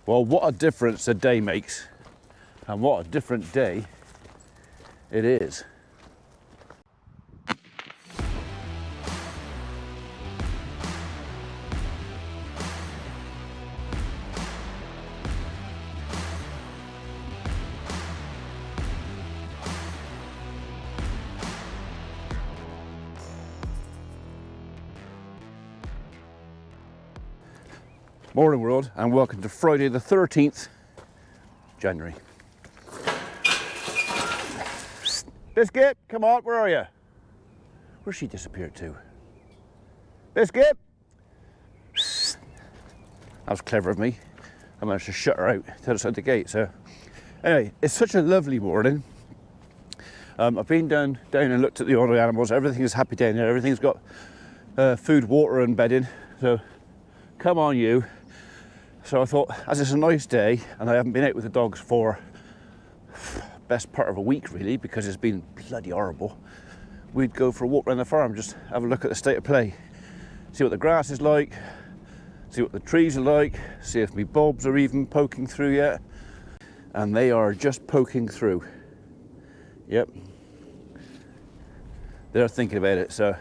Well, what a difference a day makes, and what a different day it is. Morning world, and welcome to Friday the 13th January. Biscuit, come on, where are you? Where's she disappeared to? Biscuit! That was clever of me. I managed to shut her out outside the gate. So anyway, it's such a lovely morning. I've been down and looked at the other animals. Everything is happy down there. Everything's got food, water and bedding. So come on you. So I thought, as it's a nice day and I haven't been out with the dogs for best part of a week really, because it's been bloody horrible, we'd go for a walk around the farm, just have a look at the state of play, see what the grass is like, see what the trees are like, see if my bulbs are even poking through yet. And they are just poking through. Yep, they're thinking about it. So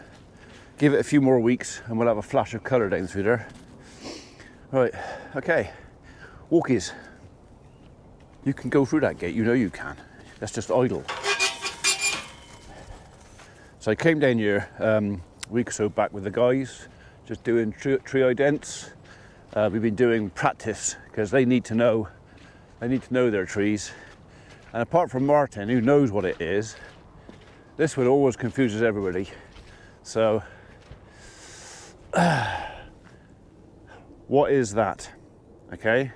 give it a few more weeks and we'll have a flash of colour down through there. Right, okay, walkies. You can go through that gate, you know you can. That's just idle. So I came down here a week or so back with the guys, just doing tree idents. We've been doing practice because they need to know their trees. And apart from Martin, who knows what it is, this one always confuses everybody. So, what is that? Okay.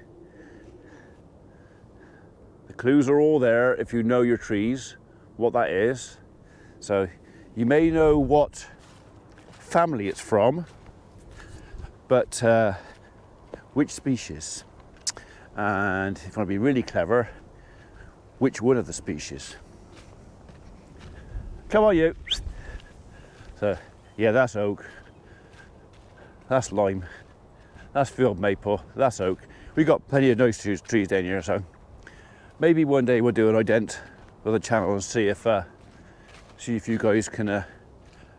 The clues are all there if you know your trees, what that is. So you may know what family it's from, but which species. And if you want to be really clever, which one of the species. Come on you. So yeah, that's oak, that's lime, that's field maple, that's oak. We've got plenty of nice trees down here, so maybe one day we'll do an ident with the channel and see if you guys can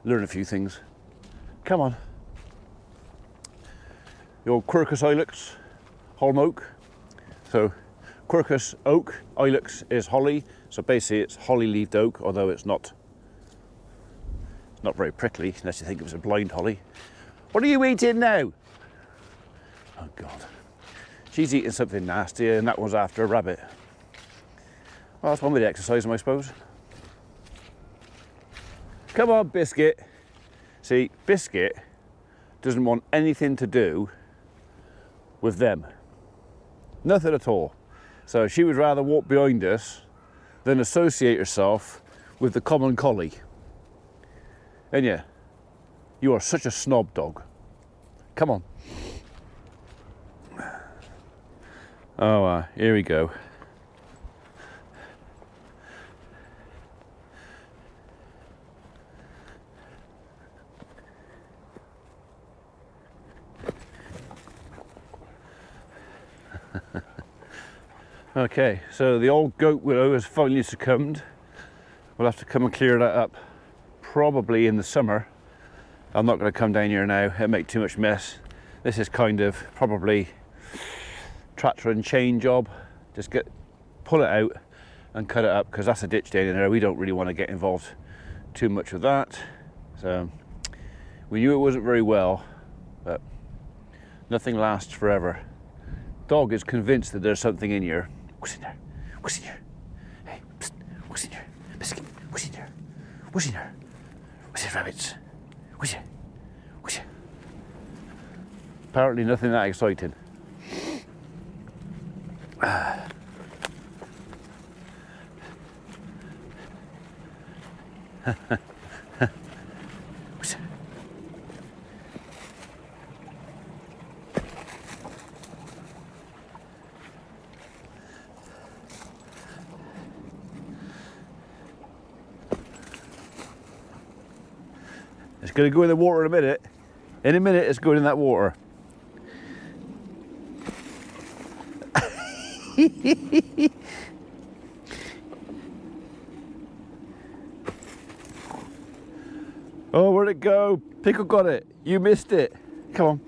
learn a few things. Come on. The old Quercus ilex, holm oak. So Quercus oak, ilex is holly, so basically it's holly-leaved oak, although it's not very prickly unless you think it was a blind holly. What are you eating now? Oh God, she's eating something nasty, and that one's after a rabbit. Well, that's one way to exercise them, I suppose. Come on, Biscuit. See, Biscuit doesn't want anything to do with them. Nothing at all. So she would rather walk behind us than associate herself with the common collie. And yeah, you are such a snob dog. Come on. Oh, here we go. Okay, so the old goat willow has finally succumbed. We'll have to come and clear that up probably in the summer. I'm not going to come down here now, it'll make too much mess. This is kind of probably tractor and chain job. Just pull it out and cut it up, because that's a ditch down in there. We don't really want to get involved too much with that. So we knew it wasn't very well, but nothing lasts forever. Dog is convinced that there's something in here. What's in there? What's in here? Hey, psst, what's in here? Biscuit, what's in there? What's in there? What's in rabbits? What's in? What's in? Apparently nothing that exciting. It's going to go in the water in a minute. In a minute it's going in that water. Oh, where'd it go? Pickle got it. You missed it. Come on.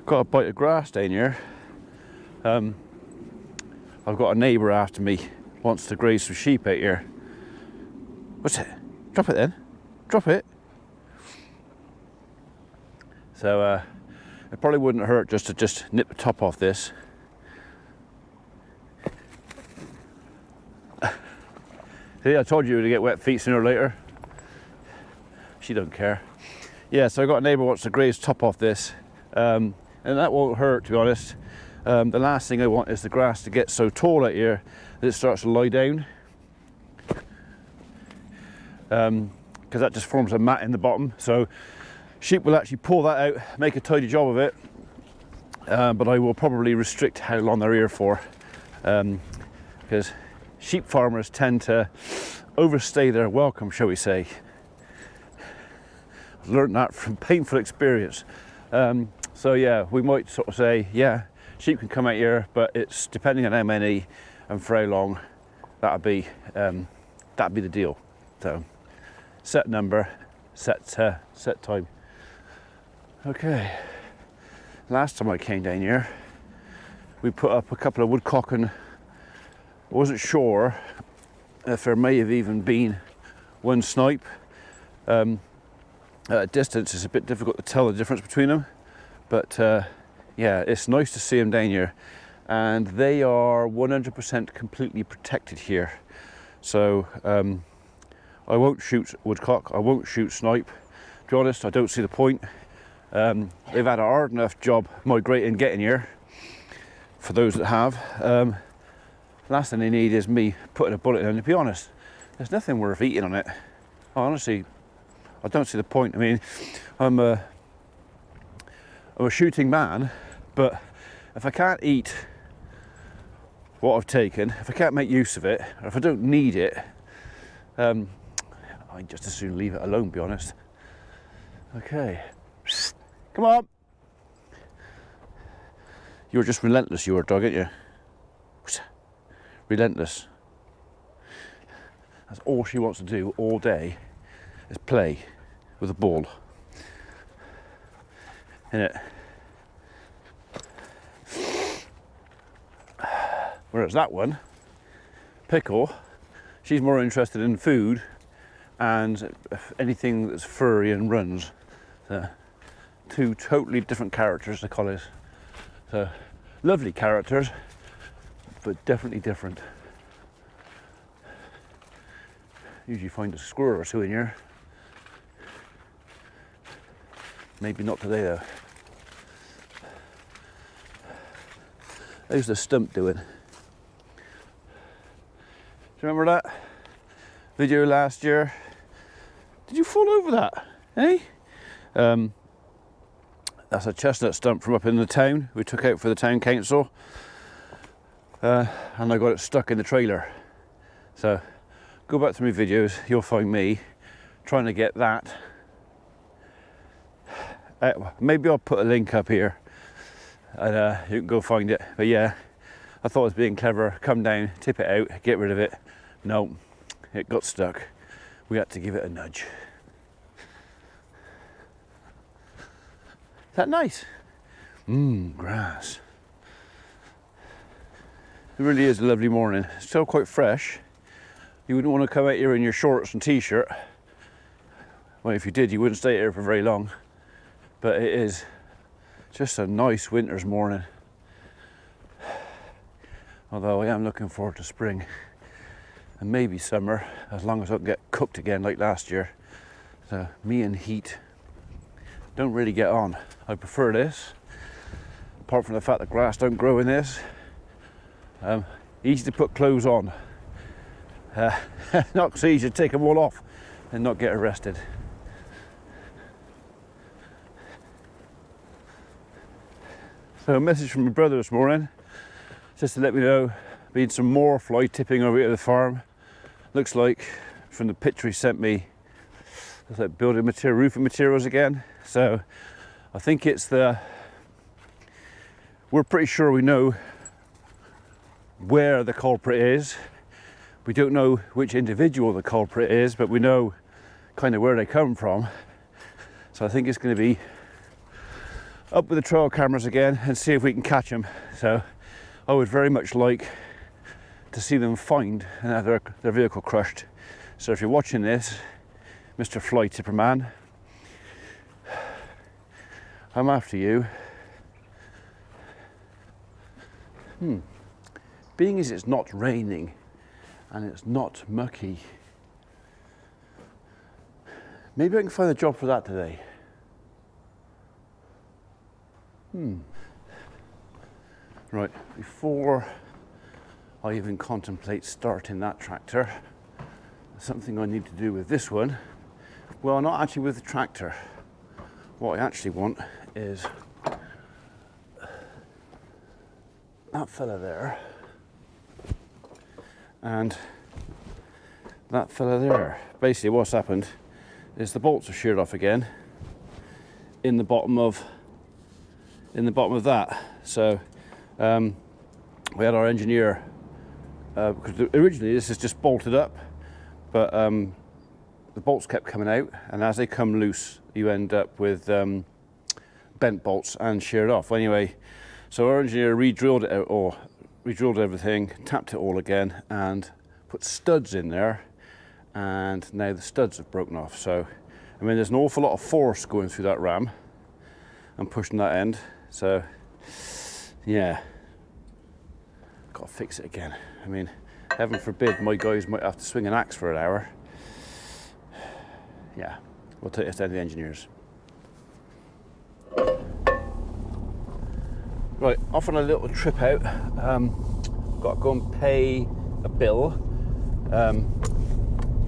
Got a bite of grass down here. I've got a neighbour after me, wants to graze some sheep out here. What's it? Drop it then. Drop it. So it probably wouldn't hurt just to nip the top off this. See, I told you to get wet feet sooner or later. She don't care. Yeah, so I got a neighbour wants to graze top off this. And that won't hurt, to be honest. The last thing I want is the grass to get so tall out here that it starts to lie down. Because that just forms a mat in the bottom. So sheep will actually pull that out, make a tidy job of it. But I will probably restrict how long they're here for. Because sheep farmers tend to overstay their welcome, shall we say. I've learned that from painful experience. So yeah, we might sort of say, yeah, sheep can come out here, but it's depending on how many and for how long. That'd be the deal. So set number, set time. Okay. Last time I came down here, we put up a couple of woodcock, and I wasn't sure if there may have even been one snipe. At a distance, it's a bit difficult to tell the difference between them. But yeah, it's nice to see them down here, and they are 100% completely protected here. So I won't shoot woodcock, I won't shoot snipe. To be honest, I don't see the point. They've had a hard enough job migrating, getting here, for those that have. Last thing they need is me putting a bullet in. And to be honest, there's nothing worth eating on it. Honestly, I don't see the point. I mean, I'm a shooting man, but if I can't eat what I've taken, if I can't make use of it, or if I don't need it, I'd just as soon leave it alone, to be honest. Okay, come on. You're just relentless, you're a dog, aren't you? Relentless. That's all she wants to do all day, is play with a ball. Innit? Whereas that one, Pickle, she's more interested in food and anything that's furry and runs. So, two totally different characters, the collies. So, lovely characters, but definitely different. Usually find a squirrel or two in here. Maybe not today though. How's the stump doing? Do you remember that video last year? Did you fall over that? Eh? That's a chestnut stump from up in the town. We took out for the town council. And I got it stuck in the trailer. So go back through my videos, you'll find me trying to get that. Maybe I'll put a link up here and you can go find it. But yeah, I thought it was being clever. Come down, tip it out, get rid of it. No, it got stuck. We had to give it a nudge. Is that nice? Grass. It really is a lovely morning. It's still quite fresh. You wouldn't want to come out here in your shorts and t-shirt. Well, if you did, you wouldn't stay here for very long. But it is just a nice winter's morning. Although I am looking forward to spring and maybe summer, as long as I don't get cooked again like last year. So me and heat don't really get on. I prefer this, apart from the fact that grass don't grow in this. Easy to put clothes on. Not so easy to take them all off and not get arrested. So a message from my brother this morning, just to let me know, we need some more fly tipping over here at the farm. Looks like, from the picture he sent me, it's like building material, roofing materials again. So I think it's we're pretty sure we know where the culprit is. We don't know which individual the culprit is, but we know kind of where they come from. So I think it's going to be up with the trail cameras again and see if we can catch them. So I would very much like to see them find and have their vehicle crushed. So if you're watching this, Mr. Fly Tipper Man, I'm after you. Being as it's not raining and it's not mucky, maybe I can find a job for that today. Right, before I even contemplate starting that tractor, something I need to do with this one. Well, not actually with the tractor. What I actually want is that fella there and that fella there. Basically what's happened is the bolts are sheared off again in the bottom of that. So we had our engineer, because originally this is just bolted up, but the bolts kept coming out, and as they come loose you end up with bent bolts and sheared off. Anyway, so our engineer re-drilled it out, or re-drilled everything, tapped it all again and put studs in there, and now the studs have broken off. So I mean, there's an awful lot of force going through that ram and pushing that end. So yeah, got to fix it again. I mean, heaven forbid my guys might have to swing an axe for an hour. Yeah, we'll take this down to the engineers. Right, off on a little trip out. Got to go and pay a bill.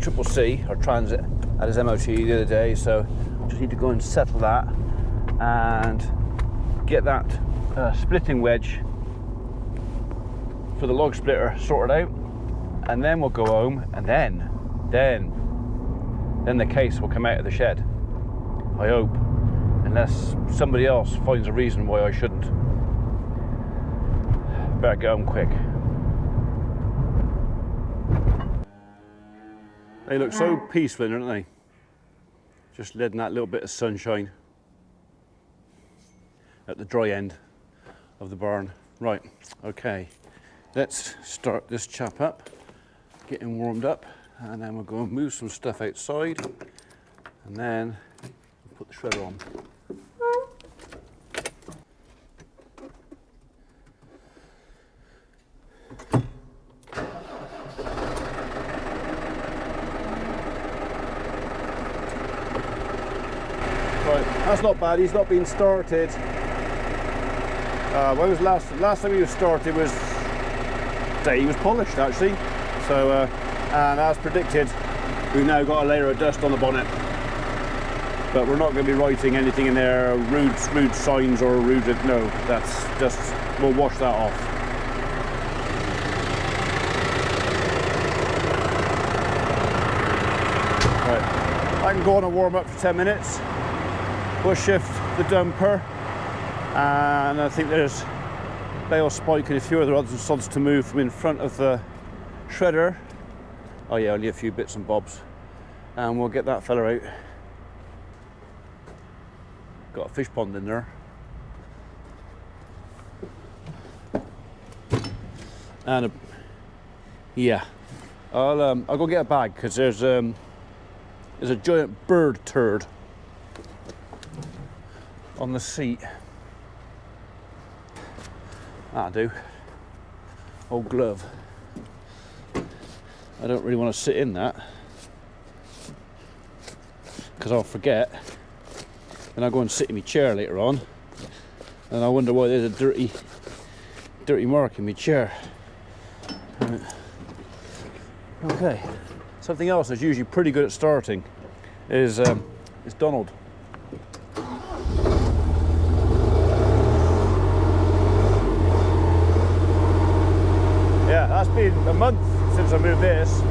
Triple C, or Transit, at his MOT the other day, so just need to go and settle that and get that splitting wedge for the log splitter sorted out, and then we'll go home, and then the case will come out of the shed, I hope, unless somebody else finds a reason why I shouldn't. Better get home quick. They look so peaceful, don't they? Just letting that little bit of sunshine at the dry end of the barn. Right, okay, let's start this chap up, get him warmed up, and then we'll go and move some stuff outside, and then we'll put the shredder on. Right, that's not bad, he's not been started. When was last time he was started was the day he was polished, actually. So, and as predicted, we've now got a layer of dust on the bonnet. But we're not going to be writing anything in there, rude signs or rude, no, that's just, we'll wash that off. Right, I can go on and warm up for 10 minutes. We'll shift the dumper, and I think there's bale spike and a few other odds and sods to move from in front of the shredder. Oh yeah, only a few bits and bobs, and we'll get that fella out. Got a fish pond in there, and yeah, I'll go get a bag, because there's a giant bird turd on the seat. That'll do. Old glove. I don't really want to sit in that, because I'll forget, and I'll go and sit in my chair later on, and I wonder why there's a dirty mark in my chair. Right. Okay. Something else that's usually pretty good at starting is been a month since I moved this.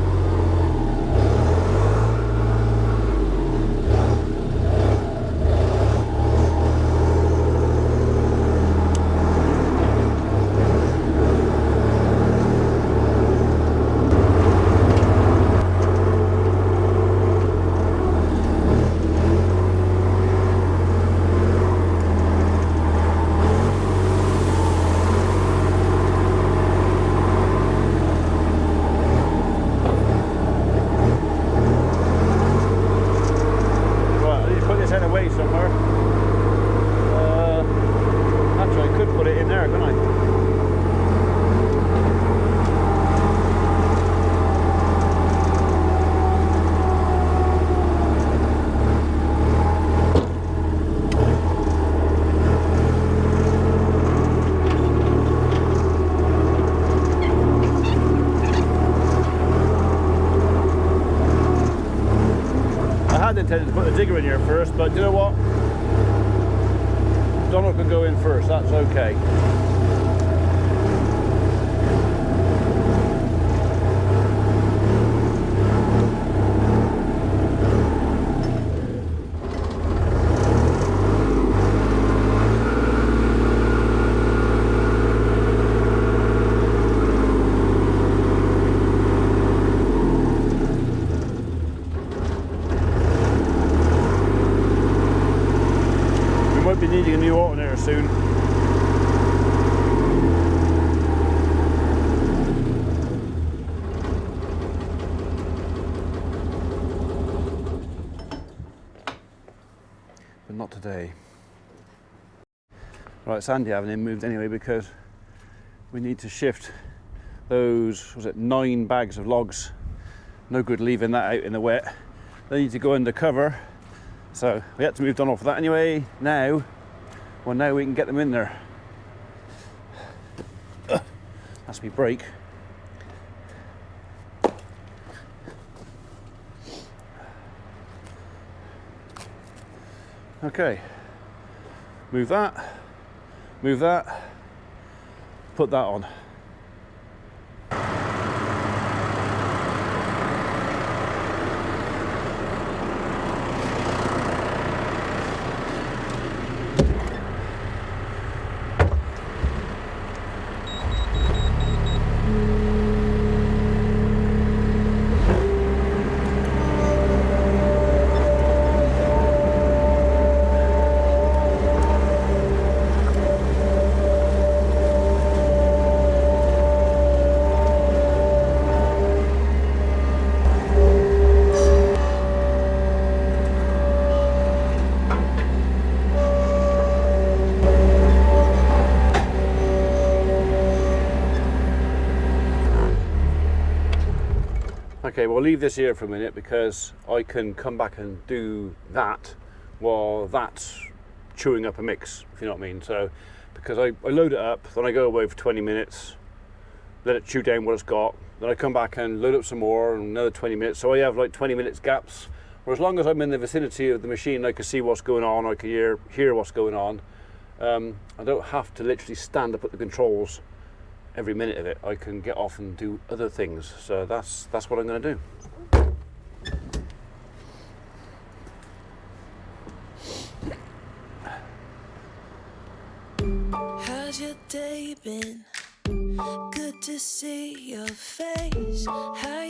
Intended to put the digger in here first, but you know what? Donald can go in first, that's okay. Be needing a new alternator soon. But not today. Right, it's handy having him moved anyway, because we need to shift those, was it 9 bags of logs. No good leaving that out in the wet. They need to go under cover. So we had to move Donald for that anyway. Now we can get them in there. That's me brake. Okay. Move that. Move that. Put that on. Okay, we'll leave this here for a minute because I can come back and do that while that's chewing up a mix, if you know what I mean. So, because I load it up, then I go away for 20 minutes, let it chew down what it's got, then I come back and load up some more, and another 20 minutes. So I have like 20 minutes gaps, where as long as I'm in the vicinity of the machine, I can see what's going on, I can hear what's going on. I don't have to literally stand up at the controls every minute of it. I can get off and do other things. So that's what I'm going to do. How's your day been? Good to see your face. How